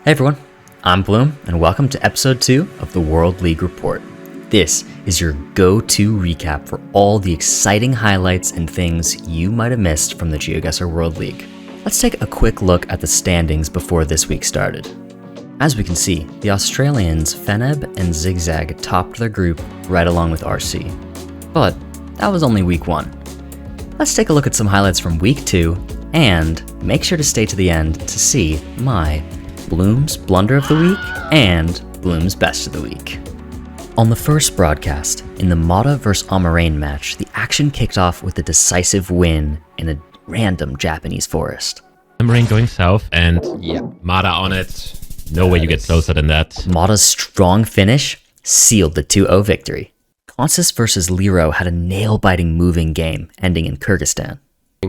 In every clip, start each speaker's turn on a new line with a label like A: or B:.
A: Hey everyone, I'm Bloom, and welcome to episode 2 of the World League Report. This is your go-to recap for all the exciting highlights and things you might have missed from the GeoGuessr World League. Let's take a quick look at the standings before this week started. As we can see, the Australians Feneb and Zigzag topped their group right along with RC. But that was only week 1. Let's take a look at some highlights from week 2, and make sure to stay to the end to see my Bloom's Blunder of the Week and Bloom's Best of the Week. On the first broadcast, in the Mata vs Amarain match, the action kicked off with a decisive win in a random Japanese forest.
B: Amarain going south and Mata on it. No way you get closer than that.
A: Mata's strong finish sealed the 2-0 victory. Consus vs Lero had a nail-biting moving game, ending in Kyrgyzstan.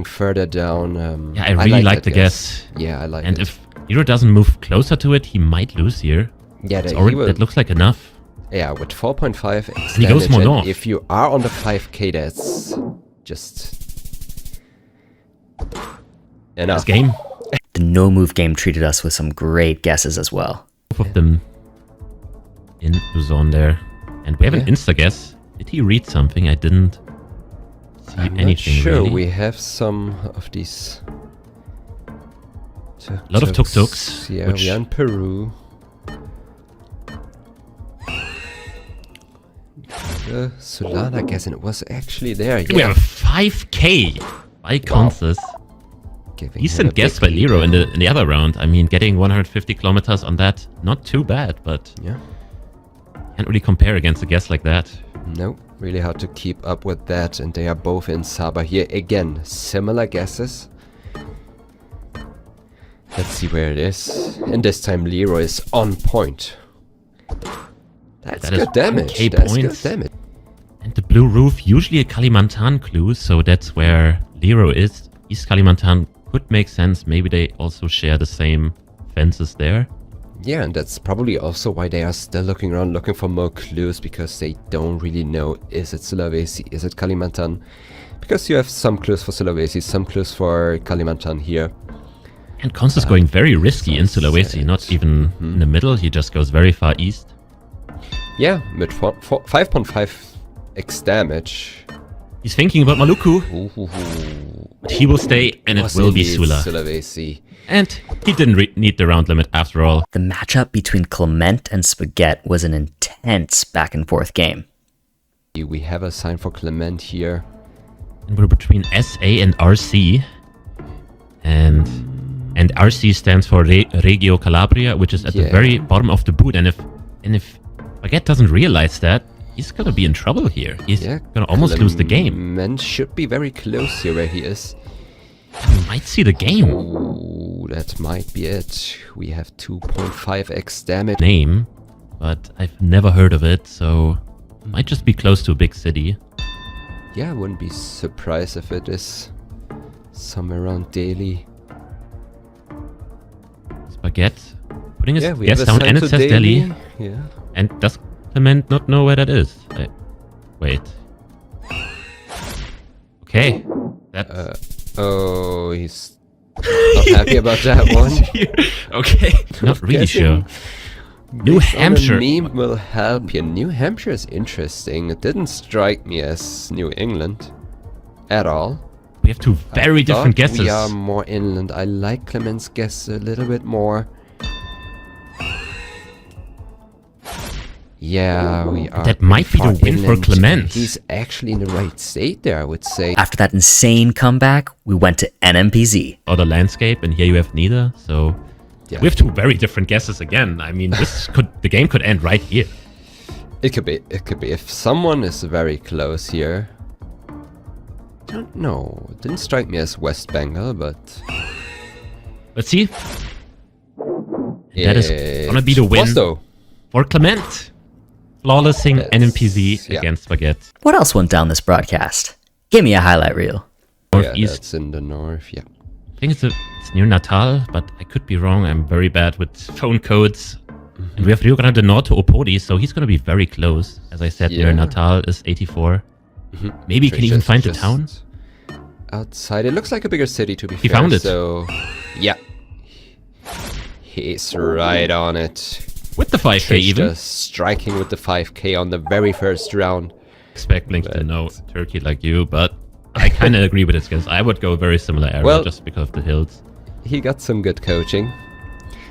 C: Further down,
B: I really like the guess.
C: Yeah, I like it.
B: And if Lero doesn't move closer to it, he might lose here.
C: Yeah,
B: that looks like enough.
C: Yeah, with 4.5
B: and he goes more north.
C: If you are on the 5k, that's just enough.
B: This game.
A: The no-move game treated us with some great guesses as well.
B: Both of them in Luzon there. And we have an insta-guess. Did he read something? I didn't see anything
C: not sure.
B: really.
C: We have some of these...
B: A lot of tuk-tuks.
C: Yeah, we are in Peru. Solana guess, and it was actually there.
B: We have 5k by Consus. Decent guess by Lero in the other round. I mean, getting 150 kilometers on that, not too bad, but can't really compare against a guess like that.
C: No, really hard to keep up with that, and they are both in Sabah here. Again, similar guesses. Let's see where it is. And this time Lero is on point. That's good damage. That's good damage.
B: And the blue roof, usually a Kalimantan clue, so that's where Lero is. East Kalimantan could make sense. Maybe they also share the same fences there.
C: Yeah, and that's probably also why they are still looking around, looking for more clues, because they don't really know, is it Sulawesi, is it Kalimantan? Because you have some clues for Sulawesi, some clues for Kalimantan here.
B: And Consus is going very risky in Sulawesi, not even in the middle, he just goes very far east.
C: Yeah, with 5.5 X damage.
B: He's thinking about Maluku. But he will stay, and it will be
C: Sulawesi.
B: And he didn't need the round limit after all.
A: The matchup between Clement and Spaghetti was an intense back-and-forth game.
C: We have a sign for Clement here.
B: And we're between SA and RC. And RC stands for Reggio Calabria, which is at the very bottom of the boot. And if Spaghetti doesn't realize that, he's gonna be in trouble here. He's gonna almost lose the game.
C: Clement should be very close here where he is.
B: He might see the game.
C: Ooh, that might be it. We have 2.5 X damage.
B: Name, but I've never heard of it, so might just be close to a big city.
C: Yeah, I wouldn't be surprised if it is somewhere around Delhi.
B: Spaghetti putting his
C: we
B: guess
C: have a
B: down,
C: sign
B: and it
C: to
B: says Delhi.
C: Yeah.
B: And does Clement not know where that is? Wait. Okay.
C: Oh, he's not happy about that one.
B: Okay. Not really sure. New Hampshire.
C: Meme will help you. New Hampshire is interesting. It didn't strike me as New England at all.
B: We have two very different guesses.
C: We are more inland. I like Clement's guess a little bit more. Yeah, we are.
B: That might be the win for Clement.
C: He's actually in the right state there, I would say.
A: After that insane comeback, we went to NMPZ.
B: Or the landscape, and here you have neither, so... we have two very different guesses again. I mean, the game could end right here.
C: It could be. If someone is very close here... I don't know. It didn't strike me as West Bengal, but...
B: Let's see. That is gonna be the win for Clement. Flawlessing NMPZ against Spaghetti.
A: What else went down this broadcast? Give me a highlight reel.
C: Northeast. That's in the north,
B: I think it's near Natal, but I could be wrong. I'm very bad with phone codes. And we have Rio Grande do Norte to Opodi, so he's going to be very close. As I said, near Natal is 84. Maybe he can even find the town.
C: Outside, it looks like a bigger city to be fair.
B: He found it.
C: So, yeah. He's right on it.
B: With the 5k even.
C: Just striking with the 5k on the very first round.
B: Expect Link to know Turkey like you, but I kind of agree with his guess. I would go very similar area just because of the hills.
C: He got some good coaching.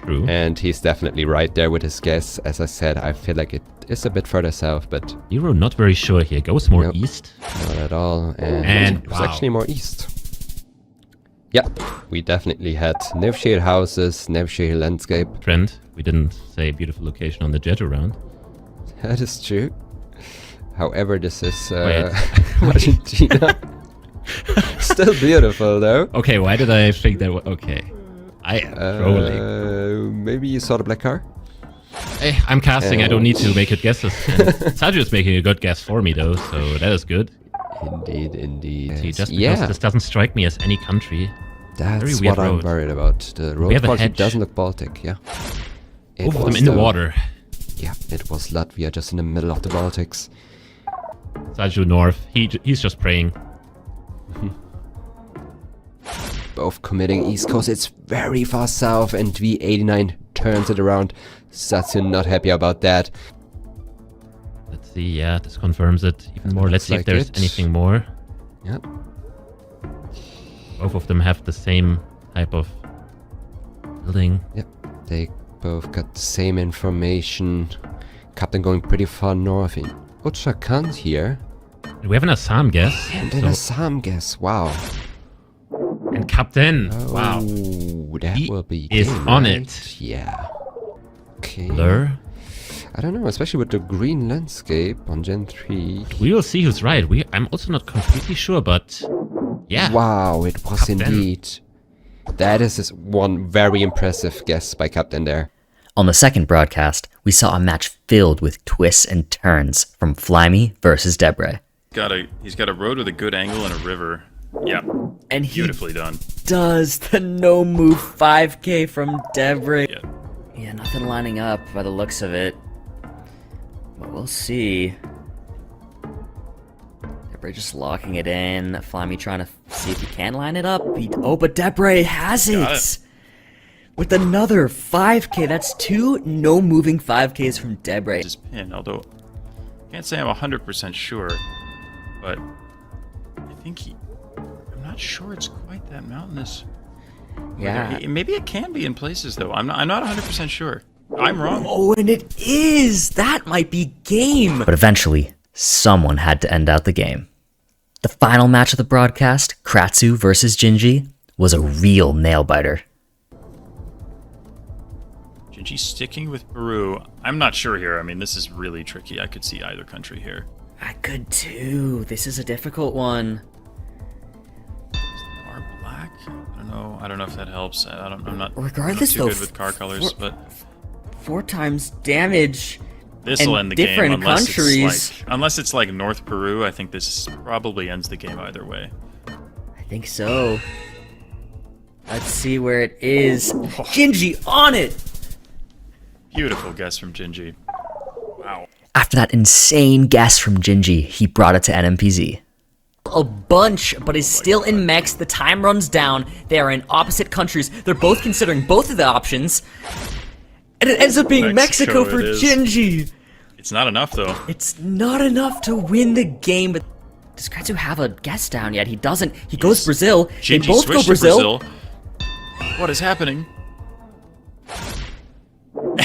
B: True.
C: And he's definitely right there with his guess. As I said, I feel like it is a bit further south, but...
B: Euro not very sure here. Goes more east.
C: Not at all. And it was actually more east. Yeah, we definitely had Nevşehir houses, Nevşehir landscape.
B: Trend. We didn't say beautiful location on the jet around.
C: That is true. However, this is Argentina. Still beautiful, though.
B: Okay, why did I think that? Okay, I am trolling.
C: Maybe you saw the black car?
B: Hey, I'm casting. I don't need to make good guesses. Sergio is making a good guess for me, though, so that is good.
C: Indeed, indeed.
B: See, just because this doesn't strike me as any country.
C: That's what I'm worried about. The road quality doesn't look Baltic, yeah.
B: Both of them in the water.
C: Yeah, it was Latvia just in the middle of the Baltics.
B: Sergio north. He's just praying.
C: Both committing east coast. It's very far south, and V89 turns it around. Satsu not happy about that.
B: Let's see. Yeah, this confirms it even more. Let's see if there's anything more.
C: Yep.
B: Both of them have the same type of building.
C: Yep. They both got the same information. Captain going pretty far north in Uttarakhand here.
B: We have an Assam guess.
C: And an Assam guess. Wow.
B: And Captain.
C: Oh,
B: wow.
C: That will be
B: is on it.
C: Yeah. Okay.
B: Blur.
C: I don't know, especially with the green landscape on Gen 3.
B: We will see who's right. I'm also not completely sure, but yeah.
C: Wow, it was Captain. Indeed. That is one very impressive guess by Captain there.
A: On the second broadcast, we saw a match filled with twists and turns from Flyme versus Debre.
D: He's got a road with a good angle and a river. Yeah,
A: and
D: beautifully done.
A: Does the no move 5k from Debre. Yeah, nothing lining up by the looks of it. But we'll see. Debre just locking it in. Flyme trying to see if he can line it up. But Debre has it! With another 5k. That's 2 no moving 5ks from Debre.
D: His pin, although I can't say I'm 100% sure, but I think I'm not sure it's quite that mountainous.
A: Yeah.
D: Maybe it can be in places though. I'm not 100% sure. I'm wrong.
A: Oh, and it is! That might be game! But eventually, someone had to end out the game. The final match of the broadcast, Kratzu versus Gingy, was a real nail-biter.
D: Gingy sticking with Peru. I'm not sure here. I mean, this is really tricky. I could see either country here.
A: I could too. This is a difficult one.
D: Car black? I don't know if that helps. I'm not too good with car colors, but
A: 4 times damage.
D: This will end the game unless it's like North Peru. I think this probably ends the game either way.
A: I think so. Let's see where it is. Gingy on it!
D: Beautiful guess from Gingy. Wow.
A: After that insane guess from Gingy, he brought it to NMPZ. A bunch, but is still in Mex. The time runs down. They are in opposite countries. They're both considering both of the options. And it ends up being Mexico for Gingy.
D: It's not enough, though.
A: It's not enough to win the game, but does Kratzu have a guess down yet? He doesn't. He goes Brazil.
D: Gingy
A: they both go Brazil.
D: What is happening?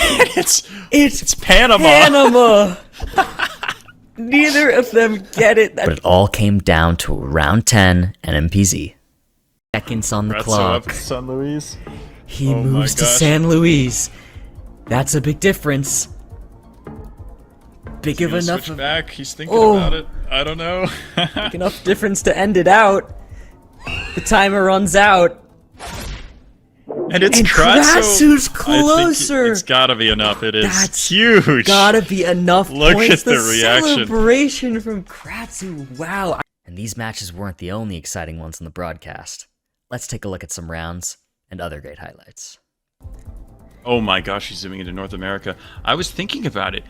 D: it's Panama.
A: Panama. Neither of them get it. But it all came down to round 10 NMPZ. Seconds on the clock.
D: Up San Luis.
A: He moves to San Luis. That's a big difference. Big of enough.
D: Switch back. He's thinking about it. I don't know.
A: Big enough difference to end it out. The timer runs out.
D: And it's
A: Kratzu's closer.
D: It's gotta be enough. It is. That's huge.
A: Gotta be enough.
D: Look
A: points.
D: at the reaction.
A: Celebration from Kratzu. Wow. And these matches weren't the only exciting ones in the broadcast. Let's take a look at some rounds and other great highlights.
D: Oh my gosh, he's zooming into North America. I was thinking about it.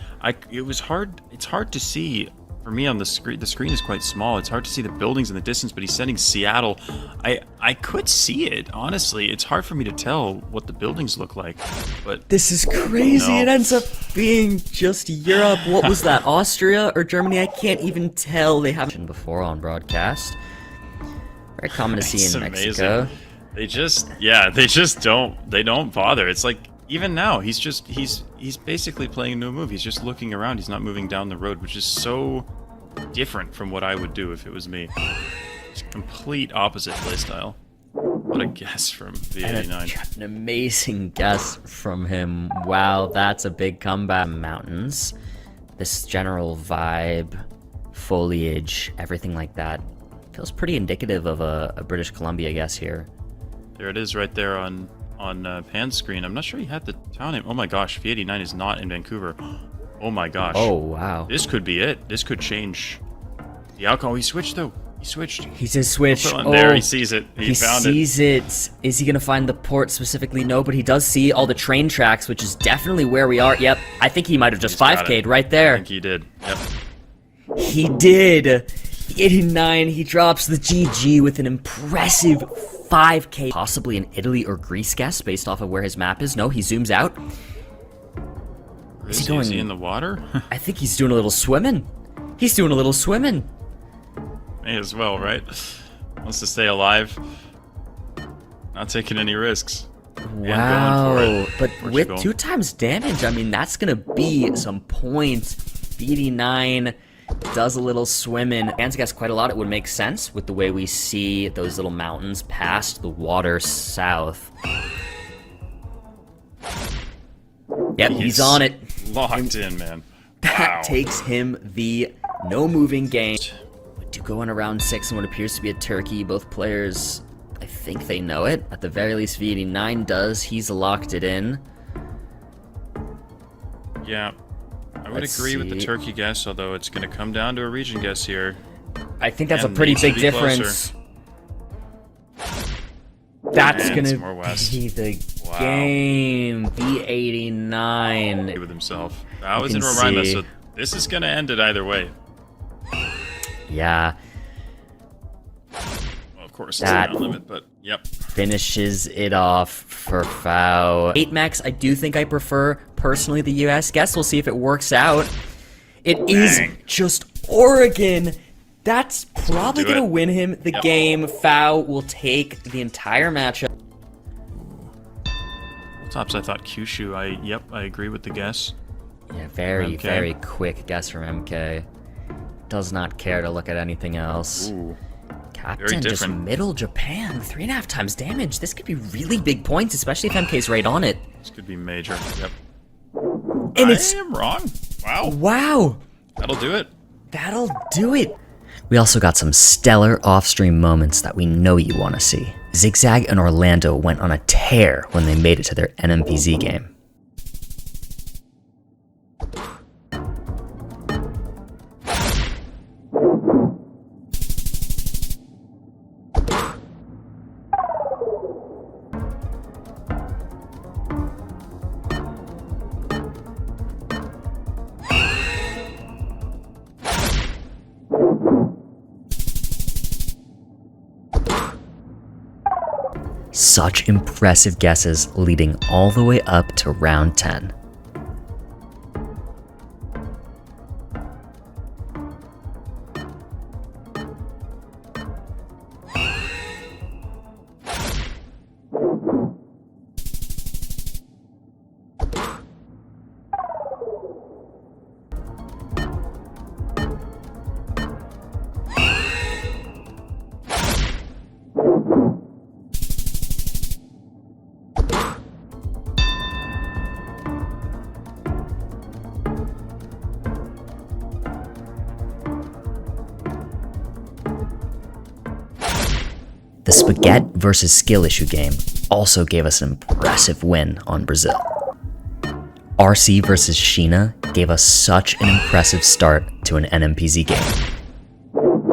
D: It was hard. It's hard to see for me on the screen is quite small. It's hard to see the buildings in the distance, but he's sending Seattle. I could see it, honestly. It's hard for me to tell what the buildings look like, but
A: This is crazy.
D: no.
A: It ends up being just Europe. What was that, Austria or Germany? I can't even tell. They haven't before on broadcast. Very common to see
D: It's
A: in
D: amazing.
A: Mexico.
D: They just don't bother. It's like, even now, he's basically playing a new move. He's just looking around. He's not moving down the road, which is so different from what I would do if it was me. It's complete opposite playstyle. What a guess from V89.
A: An amazing guess from him. Wow, that's a big comeback. Mountains. This general vibe, foliage, everything like that. Feels pretty indicative of a British Columbia guess here.
D: There it is right there on Pan's screen. I'm not sure he had the town name. Oh my gosh, V89 is not in Vancouver. Oh my gosh.
A: Oh, wow.
D: This could be it. This could change the outcome. Oh, he switched though. He switched.
A: He says switch.
D: Oh, there, he sees it. He found
A: sees it. Is he going to find the port specifically? No, but he does see all the train tracks, which is definitely where we are. Yep, I think he might have just
D: He's got
A: 5K'd
D: it.
A: right
D: I
A: there.
D: think he did. Yep.
A: He did. 89, he drops the GG with an impressive 5K. Possibly an Italy or Greece guess based off of where his map is. No, he zooms out.
D: Is
A: going-
D: he in the water?
A: I think he's doing a little swimming. He's doing a little swimming.
D: May as well, right? Wants to stay alive. Not taking any risks.
A: Wow,
D: going for it.
A: but
D: Portugal.
A: with 2 times damage, I mean, that's gonna be some points. 89 does a little swimming. Fans guess quite a lot. It would make sense with the way we see those little mountains past the water south. Yep, he's on it.
D: Locked in, man.
A: That
D: Wow.
A: takes him the no moving game. We do go in around 6 and what appears to be a turkey. Both players, I think they know it. At the very least, V89 does. He's locked it in.
D: Yeah. I would
A: Let's
D: agree with the
A: see.
D: turkey guess, although it's going to come down to a region guess here.
A: I think that's
D: And
A: a pretty
D: needs to
A: big
D: be
A: difference. That's
D: And it's
A: gonna
D: more west.
A: be the
D: Wow.
A: game. V89.
D: With himself. That
A: You
D: was in
A: can
D: Roraima,
A: see.
D: so this is going to end it either way.
A: Yeah,
D: Well, of course,
A: That-
D: it's not limit, but yep.
A: finishes it off for Fau. 8 max, I do think I prefer, personally, the US guess. We'll see if it works out. It is
D: Dang.
A: just Oregon. That's probably
D: do
A: going to
D: it.
A: win him the
D: Yep.
A: game. Fau will take the entire matchup.
D: Tops, I thought Kyushu. I agree with the guess.
A: Yeah, very,
D: MK.
A: very quick guess from MK. Does not care to look at anything else.
D: Ooh.
A: Captain, just
D: different.
A: middle Japan. 3.5 times damage. This could be really big points, especially if MK's right on it.
D: This could be major. Yep.
A: And
D: I
A: it's...
D: am wrong. Wow.
A: Wow!
D: That'll do it.
A: That'll do it. We also got some stellar off-stream moments that we know you want to see. Zigzag and Orlando went on a tear when they made it to their NMPZ game. Such impressive guesses leading all the way up to round 10. The Spaghetti versus Skill Issue game also gave us an impressive win on Brazil. RC versus Sheena gave us such an impressive start to an NMPZ game.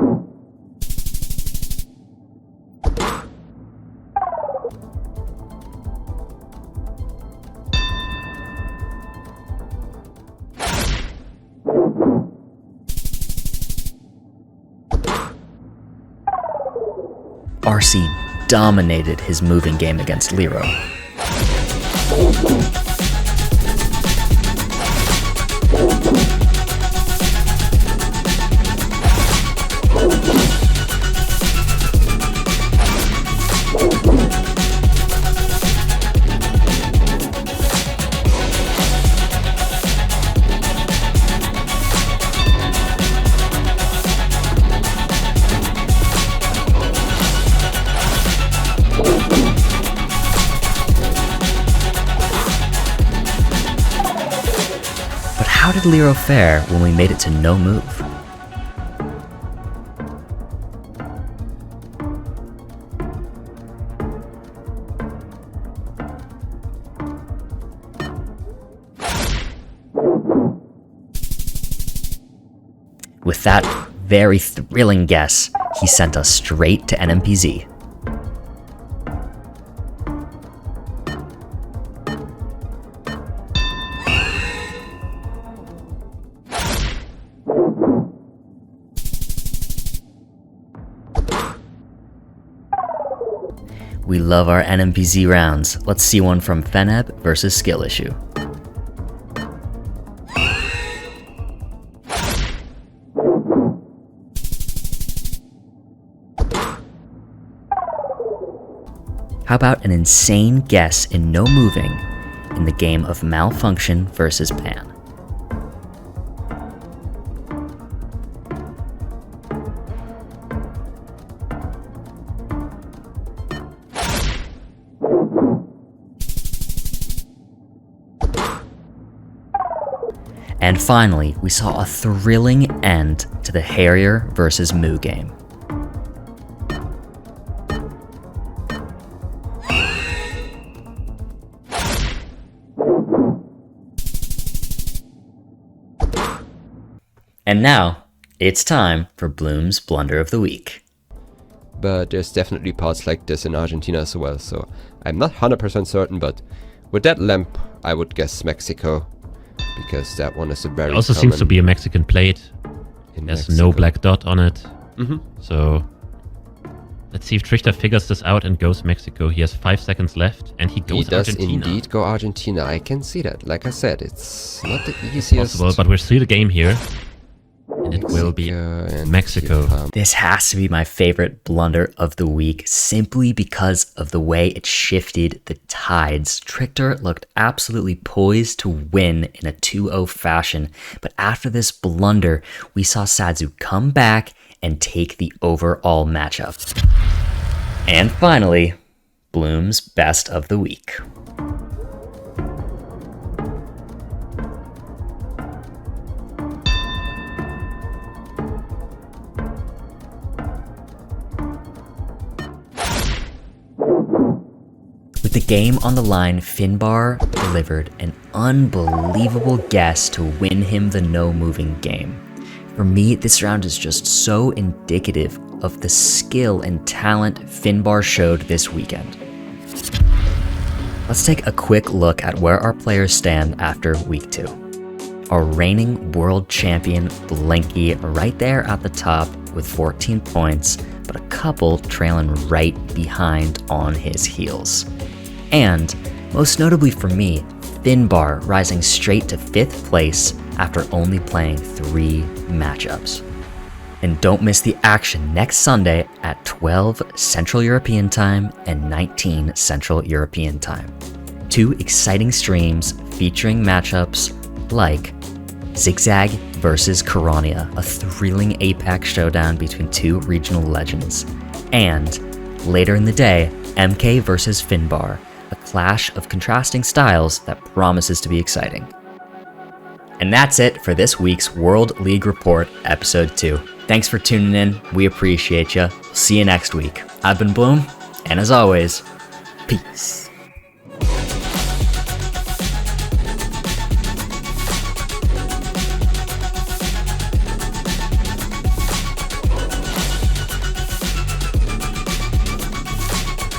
A: RC dominated his moving game against Lero. How did Lero fare when we made it to no move? With that very thrilling guess, he sent us straight to NMPZ. We love our NMPZ rounds. Let's see one from Feneb versus Skill Issue. How about an insane guess in no moving in the game of Malfunction versus Pan? And finally, we saw a thrilling end to the Harrier versus Moo game. And now, it's time for Bloom's Blunder of the Week.
C: But there's definitely parts like this in Argentina as well, so I'm not 100% certain, but with that lamp, I would guess Mexico, because that one is a very
B: It also seems to be a Mexican plate. There's no black dot on it. So let's see if Trichter figures this out and goes Mexico. He has 5 seconds left, and he goes Argentina.
C: He does indeed go Argentina. I can see that. Like I said, it's not the easiest.
B: Possible, but we're still the game here. And it will be Mexico.
A: This has to be my favorite blunder of the week, simply because of the way it shifted the tides. Trichter looked absolutely poised to win in a 2-0 fashion, but after this blunder, we saw Sadzu come back and take the overall matchup. And finally, Bloom's Best of the Week. With the game on the line, Finbar delivered an unbelievable guess to win him the no-moving game. For me, this round is just so indicative of the skill and talent Finbar showed this weekend. Let's take a quick look at where our players stand after week 2. Our reigning world champion Blinky right there at the top with 14 points, but a couple trailing right behind on his heels. And, most notably for me, Finbar rising straight to 5th place after only playing 3 matchups. And don't miss the action next Sunday at 12 Central European Time and 19 Central European Time. 2 exciting streams featuring matchups like Zigzag versus Corania, a thrilling Apex showdown between 2 regional legends. And, later in the day, MK versus Finbar, a clash of contrasting styles that promises to be exciting. And that's it for this week's World League Report, Episode 2. Thanks for tuning in. We appreciate you. See you next week. I've been Bloom, and as always, peace.